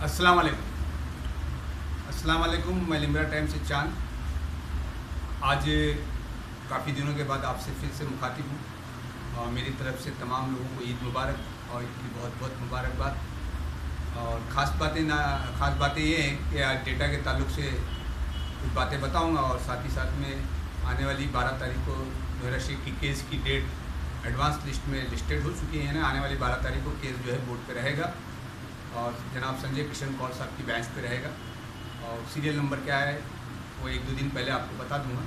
अस्सलाम वालेकुम। मैं लिम्बरा टाइम से चांद आज काफ़ी दिनों के बाद आपसे फिर से मुखातिब हूँ और मेरी तरफ से तमाम लोगों को ईद मुबारक और ईद की बहुत बहुत मुबारकबाद। और ख़ास बातें ये हैं कि आज डेटा के ताल्लुक से कुछ बातें बताऊँगा और साथ ही साथ में आने वाली 12 तारीख को नोएरा शेख की केस की डेट एडवांस लिस्ट में लिस्टेड हो चुकी है ना। आने वाली 12 तारीख को केस जो है बोर्ड पे रहेगा और जनाब संजय किशन कौर साहब की बेंच पे रहेगा और सीरियल नंबर क्या है वो 1-2 दिन पहले आपको बता दूंगा।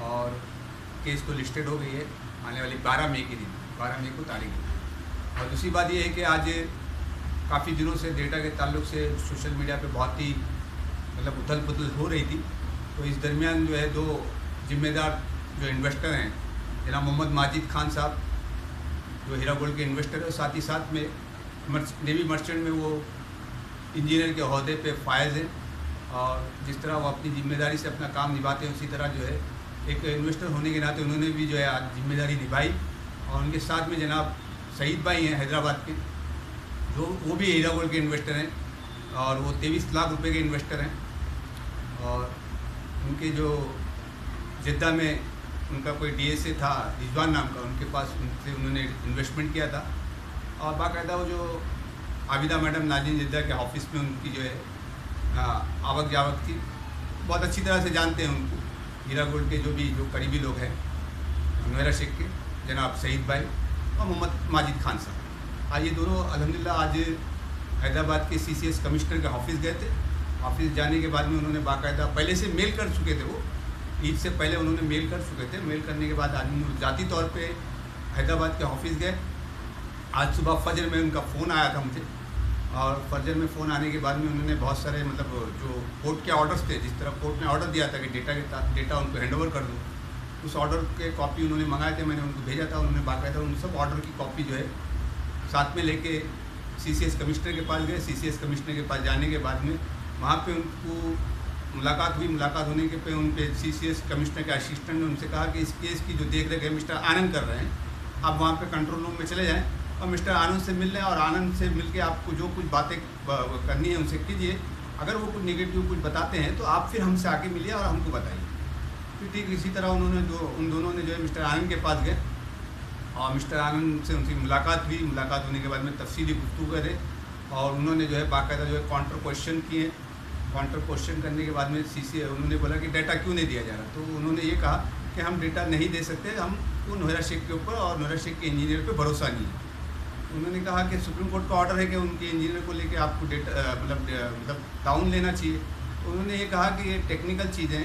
और केस तो लिस्टेड हो गई है आने वाली 12 मई के दिन, 12 मई को तारीख है। और दूसरी बात ये है कि आज काफ़ी दिनों से डेटा के ताल्लुक से सोशल मीडिया पे बहुत ही उथल पुथल हो रही थी। तो इस दरमियान जो है दो जिम्मेदार जो इन्वेस्टर हैं, जनाब मोहम्मद माजिद खान साहब जो हीरा गोल्ड के इन्वेस्टर है, साथ ही साथ में नेवी मर्चेंट में वो इंजीनियर के अहदे पे फायज़ हैं। और जिस तरह वो अपनी ज़िम्मेदारी से अपना काम निभाते हैं उसी तरह जो है एक इन्वेस्टर होने के नाते उन्होंने भी जो है आज जिम्मेदारी निभाई। और उनके साथ में जनाब सईद भाई हैं हैदराबाद के, जो वो भी हीरा गोल्ड के इन्वेस्टर हैं और वो 23 लाख रुपए के इन्वेस्टर हैं। और उनके जो जिद्दा में उनका कोई डीएसए था रिजवान नाम का, उनके पास उनसे उन्होंने इन्वेस्टमेंट किया था। और बाकायदा वो जो आबिदा मैडम नाजिन जिद्दा के ऑफिस में उनकी जो है आवक जावक थी, बहुत अच्छी तरह से जानते हैं उनको हीरा गोल्ड के जो करीबी लोग हैं नोएरा शेख के, जनाब सईद भाई और मोहम्मद माजिद खान साहब। ये दोनों अल्हम्दुलिल्लाह आज हैदराबाद के सीसीएस कमिश्नर के ऑफिस गए थे। ऑफिस जाने के बाद में उन्होंने बाकायदा पहले से मेल कर चुके थे, वो ईद से पहले उन्होंने मेल कर चुके थे। मेल करने के बाद आज ज़ाती तौर पर हैदराबाद के ऑफिस गए। आज सुबह फजर में उनका फ़ोन आया था मुझे और फजर में फ़ोन आने के बाद में उन्होंने बहुत सारे जो कोर्ट के ऑर्डर्स थे, जिस तरह कोर्ट ने ऑर्डर दिया था कि डेटा उनको हैंडओवर कर दूँ, उस ऑर्डर के कॉपी उन्होंने मंगाए थे, मैंने उनको भेजा था। उन्होंने बाकायदा उन सब ऑर्डर की कॉपी जो है साथ में लेके सीसीएस कमिश्नर के पास गए। सीसीएस कमिश्नर के पास जाने के बाद में वहाँ पे उनको मुलाकात हुई। मुलाकात होने के पे उनके सीसीएस कमिश्नर के असिस्टेंट ने उनसे कहा कि इस केस की जो देख रेख है मिस्टर आनंद कर रहे हैं, आप वहाँ पे कंट्रोल रूम में चले जाएँ और मिस्टर आनंद से मिल लें और आनंद से मिल के आपको जो कुछ बातें करनी है उनसे कीजिए। अगर वो कुछ नेगेटिव कुछ बताते हैं तो आप फिर हमसे आके मिलिए और हमको बताइए। फिर ठीक इसी तरह उन दोनों ने जो है मिस्टर आनंद के पास गए और मिस्टर आनंद से उनकी मुलाकात हुई। मुलाकात होने के बाद में तफसीली गुफ्तगू करे और उन्होंने जो है बाकायदा जो है काउंटर क्वेश्चन किए। काउंटर क्वेश्चन करने के बाद में उन्होंने बोला कि डेटा क्यों नहीं दिया जा रहा। तो उन्होंने ये कहा कि हम डेटा नहीं दे सकते, हमको नोएरा शेख के ऊपर और नोएरा शेख के इंजीनियर पे भरोसा नहीं है। उन्होंने कहा कि सुप्रीम कोर्ट का ऑर्डर है कि उनके इंजीनियर को लेके आपको डेटा डाउन लेना चाहिए। तो उन्होंने ये कहा कि ये टेक्निकल चीज़ें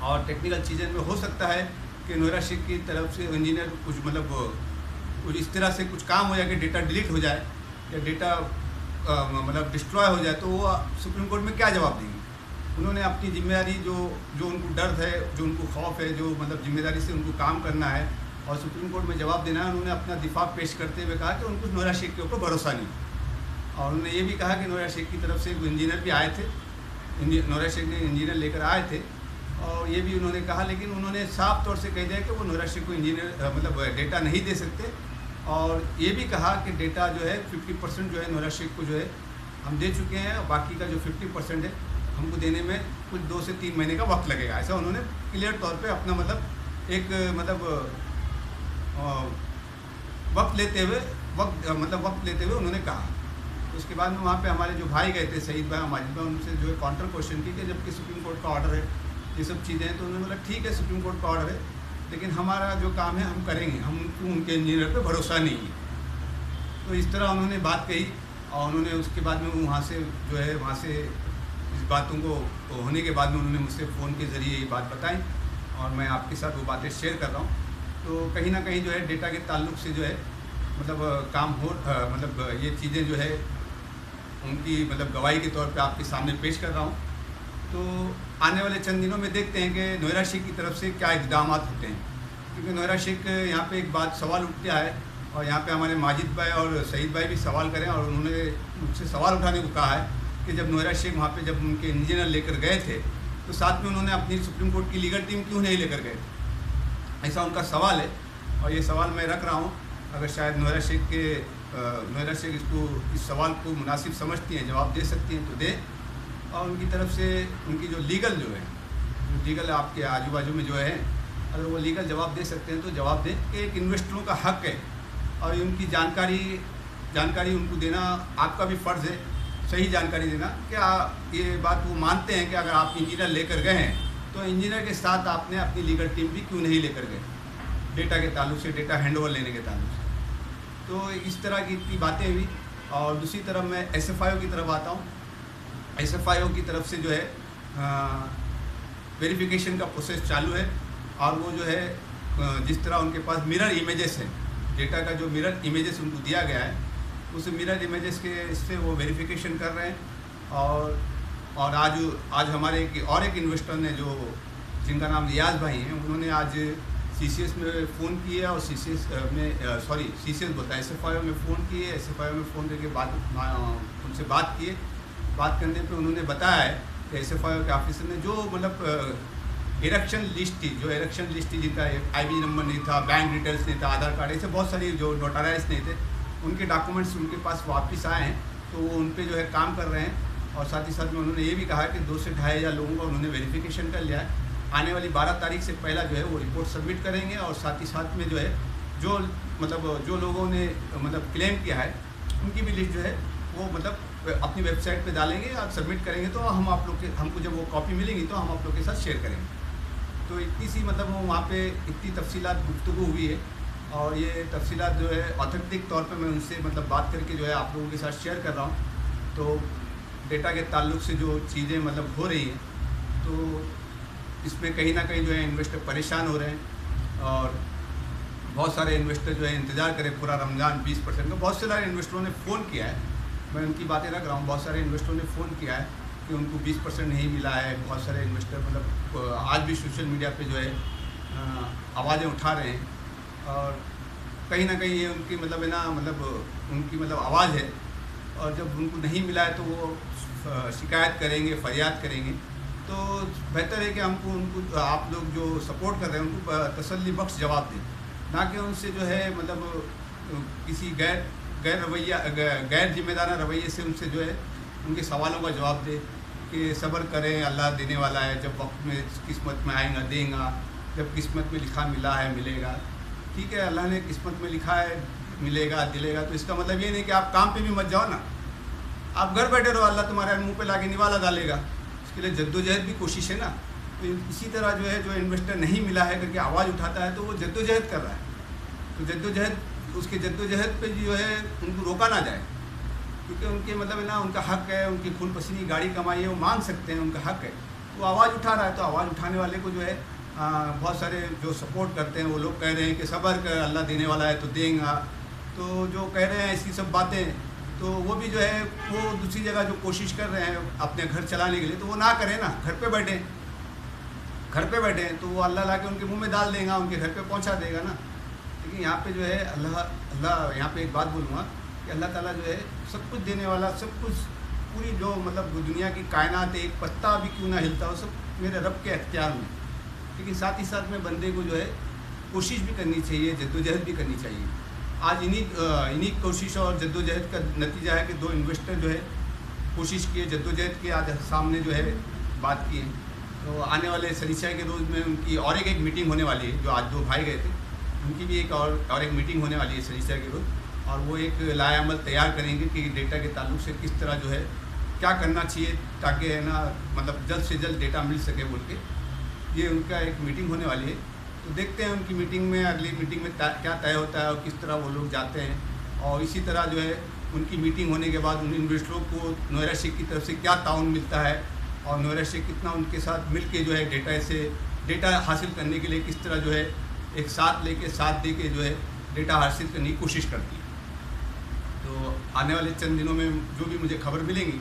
और टेक्निकल चीज़ें में हो सकता है कि नोएरा शेख की तरफ से इंजीनियर कुछ इस तरह से कुछ काम हो जाए कि डेटा डिलीट हो जाए या डेटा डिस्ट्रॉय हो जाए, तो वो सुप्रीम कोर्ट में क्या जवाब देंगे। उन्होंने अपनी जिम्मेदारी जो उनको डर है, जो उनको खौफ है, जो जिम्मेदारी से उनको काम करना है और सुप्रीम कोर्ट में जवाब देना है, उन्होंने अपना दिफा पेश करते हुए कहा कि उनको नोएरा शेख के ऊपर भरोसा नहीं। और उन्होंने ये भी कहा कि नोएरा शेख की तरफ से इंजीनियर भी आए थे, नोएरा शेख ने इंजीनियर लेकर आए थे और ये भी उन्होंने कहा, लेकिन उन्होंने साफ तौर से कह दिया कि वो नोएरा शेख को इंजीनियर डेटा नहीं दे सकते। और ये भी कहा कि डेटा जो है 50% जो है नोएरा शेख को जो है हम दे चुके हैं और बाकी का जो 50% है हमको देने में कुछ 2 से 3 महीने का वक्त लगेगा। ऐसा उन्होंने क्लियर तौर पे अपना वक्त लेते हुए उन्होंने कहा। तो उसके बाद में वहाँ पे हमारे जो भाई गए थे सईद भाई माजिद भाई, उनसे जो है काउंटर क्वेश्चन की कि जबकि सुप्रीम कोर्ट का ऑर्डर है, ये सब चीज़ें हैं। तो उन्होंने बोला ठीक है सुप्रीम कोर्ट का ऑर्डर है, लेकिन हमारा जो काम है हम करेंगे, हमको उनके इंजीनियर पे भरोसा नहीं है। तो इस तरह उन्होंने बात कही और उन्होंने उसके बाद में वहाँ से इस बातों को होने के बाद में उन्होंने मुझसे फ़ोन के ज़रिए ये बात बताई और मैं आपके साथ वो बातें शेयर कर रहा हूँ। तो कहीं ना कहीं जो है डेटा के ताल्लुक से जो है काम हो ये चीज़ें जो है उनकी गवाही के तौर पे आपके सामने पेश कर रहा हूँ। तो आने वाले चंद दिनों में देखते हैं कि नोएरा शेख की तरफ से क्या इक़दाम होते हैं, क्योंकि नोएरा शेख यहाँ पे एक सवाल उठता है और यहाँ पे हमारे माजिद भाई और सईद भाई भी सवाल करें और उन्होंने मुझसे सवाल उठाने को कहा है कि जब नोएरा शेख वहाँ पे जब उनके इंजीनियर लेकर गए थे तो साथ में उन्होंने अपनी सुप्रीम कोर्ट की लीगल टीम क्यों नहीं लेकर गए थे, ऐसा उनका सवाल है। और ये सवाल मैं रख रहा हूँ, अगर शायद नोएरा शेख के नोएरा शेख इसको इस सवाल को मुनासिब समझती हैं, जवाब दे सकती हैं तो दे। और उनकी तरफ से उनकी जो लीगल आपके आजू बाजू में जो है, अगर वो लीगल जवाब दे सकते हैं तो जवाब दें कि एक इन्वेस्टरों का हक़ है और उनकी जानकारी उनको देना आपका भी फ़र्ज़ है, सही जानकारी देना। क्या ये बात वो मानते हैं कि अगर आप इंजीनियर लेकर गए हैं तो इंजीनियर के साथ आपने अपनी लीगल टीम भी क्यों नहीं लेकर गए, डेटा के ताल्लुक से, डेटा हैंडओवर लेने के ताल्लुक से। तो इस तरह की इतनी बातें हुई। और दूसरी तरफ मैं SFIO की तरफ आता हूँ। SFIO की तरफ से जो है वेरिफिकेशन का प्रोसेस चालू है और वो जो है जिस तरह उनके पास मिरर इमेजेस हैं, डेटा का जो मिरर इमेजेस उनको दिया गया है, उस मिरर इमेजेस के इससे वो वेरिफिकेशन कर रहे हैं। और आज हमारे एक इन्वेस्टर ने जो जिनका नाम रियाज भाई हैं, उन्होंने आज CCS में फ़ोन किए और CCS SFIO में फ़ोन किए। SFIO में फ़ोन करके उनसे बात किए। बात करने पे उन्होंने बताया है कि SFIO के ऑफिसर ने जो मतलब इलेक्शन लिस्ट थी जिनका IB नंबर नहीं था, बैंक डिटेल्स नहीं था, आधार कार्ड, ऐसे बहुत सारी जो नोटराइज नहीं थे, उनके डॉक्यूमेंट्स उनके पास वापस आए हैं। तो वो उन पे जो है काम कर रहे हैं। और साथ ही साथ में उन्होंने ये भी कहा कि 2 से 2.5 हज़ार लोगों का उन्होंने वेरिफिकेशन कर लिया है। आने वाली 12 तारीख से पहला जो है वो रिपोर्ट सबमिट करेंगे। और साथ ही साथ में जो है जो लोगों ने क्लेम किया है उनकी भी लिस्ट जो है वो अपनी वेबसाइट पे डालेंगे और सबमिट करेंगे। तो हमको जब वो कॉपी मिलेंगी तो हम आप लोग के साथ शेयर करेंगे। तो इतनी सी वो वहाँ पे इतनी तफसीलात गुफ्तगू हुई है। और ये तफसीलात जो है ऑथेंटिक तौर पे मैं उनसे बात करके जो है आप लोगों के साथ शेयर कर रहा हूँ। तो डेटा के ताल्लुक से जो चीज़ें हो रही हैं, तो इसमें कहीं ना कहीं जो है इन्वेस्टर परेशान हो रहे हैं। और बहुत सारे इन्वेस्टर जो है इंतज़ार करें पूरा रमज़ान 20% का। बहुत सारे इन्वेस्टरों ने फ़ोन किया है, मैं उनकी बातें रख रहा हूँ। बहुत सारे इन्वेस्टरों ने फ़ोन किया है कि उनको 20% नहीं मिला है। बहुत सारे इन्वेस्टर आज भी सोशल मीडिया पे जो है आवाज़ें उठा रहे हैं। और कहीं ना कहीं ये उनकी उनकी आवाज़ है। और जब उनको नहीं मिला है तो वो शिकायत करेंगे, फरियाद करेंगे। तो बेहतर है कि उनको आप लोग जो सपोर्ट कर रहे हैं उनको तसल्ली बख्श जवाब दें, ना कि उनसे जो है किसी गैर जिम्मेदार रवैये से उनसे जो है उनके सवालों का जवाब दे कि सब्र करें, अल्लाह देने वाला है, जब वक्त में किस्मत में आएगा देगा, जब किस्मत में लिखा मिला है मिलेगा। ठीक है, अल्लाह ने किस्मत में लिखा है मिलेगा दिलेगा, तो इसका मतलब ये नहीं कि आप काम पे भी मत जाओ ना, आप घर बैठे रहो, अल्लाह तुम्हारे मुंह पे लाके निवाला डालेगा। इसके लिए जद्दोजहद भी कोशिश है ना। तो इसी तरह जो है जो इन्वेस्टर नहीं मिला है करके आवाज़ उठाता है तो वो जद्दोजहद कर रहा है। तो उसके जद्दोजहद पे जो है उनको रोका ना जाए, क्योंकि उनके उनका हक़ है, उनकी खून पसीनी गाड़ी कमाई है, वो मांग सकते हैं, उनका हक़ है। वो आवाज़ उठा रहा है तो आवाज़ उठाने वाले को जो है बहुत सारे जो सपोर्ट करते हैं वो लोग कह रहे हैं कि सब्र कर, अल्लाह देने वाला है तो देगा। तो जो कह रहे हैं ऐसी सब बातें, तो वो भी जो है वो दूसरी जगह जो कोशिश कर रहे हैं अपने घर चलाने के लिए, तो वो ना करें ना, घर पे बैठे तो वो अल्लाह ला के उनके मुंह में डाल देगा, उनके घर पे पहुंचा देगा ना। लेकिन यहाँ पे जो है अल्लाह यहाँ पे एक बात बोलूँगा कि अल्लाह ताला जो है सब कुछ देने वाला, सब कुछ पूरी जो दुनिया की कायनात है, एक पत्ता भी क्यों ना हिलता हो, सब मेरे रब के अख्तियार में। लेकिन साथ ही साथ में बंदे को जो है कोशिश भी करनी चाहिए, जद्दोजहद भी करनी चाहिए। आज इन्हीं कोशिश और जद्दोजहद का नतीजा है कि 2 इन्वेस्टर जो है कोशिश किए, जद्दोजहद के आज सामने जो है बात की है। तो आने वाले शनिचर के रोज़ में उनकी और एक मीटिंग होने वाली है। जो आज 2 भाई गए थे उनकी भी एक और एक मीटिंग होने वाली है शनिचर के रोज़। और वो एक लाएअमल तैयार करेंगे कि डेटा के ताल्लुक से किस तरह जो है क्या करना चाहिए ताकि है ना जल्द से जल्द डेटा मिल सके बोल के। ये उनका एक मीटिंग होने वाली है। तो देखते हैं उनकी मीटिंग में, अगली मीटिंग में क्या तय होता है और किस तरह वो लोग जाते हैं। और इसी तरह जो है उनकी मीटिंग होने के बाद उन इन्वेस्टरों को नोएरा शेख की तरफ से क्या ताउन मिलता है और नोएरा शेख कितना उनके साथ मिल के जो है डेटा हासिल करने के लिए किस तरह जो है एक साथ दे के जो है डेटा हासिल करने की कोशिश करती है। तो आने वाले चंद दिनों में जो भी मुझे खबर मिलेंगी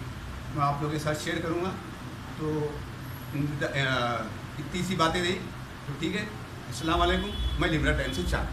मैं आप लोगों के साथ शेयर करूँगा। तो इतनी सी बातें रही तो ठीक है। अस्सलाम वालेकुम, मैं लिब्रा टाइम से चार।